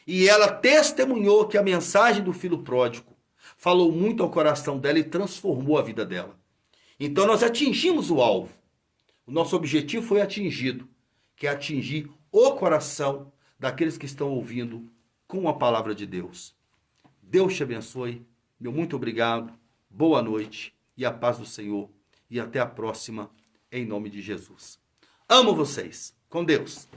E ela testemunhou que a mensagem do filho pródigo falou muito ao coração dela e transformou a vida dela. Então nós atingimos o alvo. O nosso objetivo foi atingido, que é atingir o coração daqueles que estão ouvindo com a palavra de Deus. Deus te abençoe. Meu muito obrigado. Boa noite e a paz do Senhor. E até a próxima, em nome de Jesus. Amo vocês. Com Deus.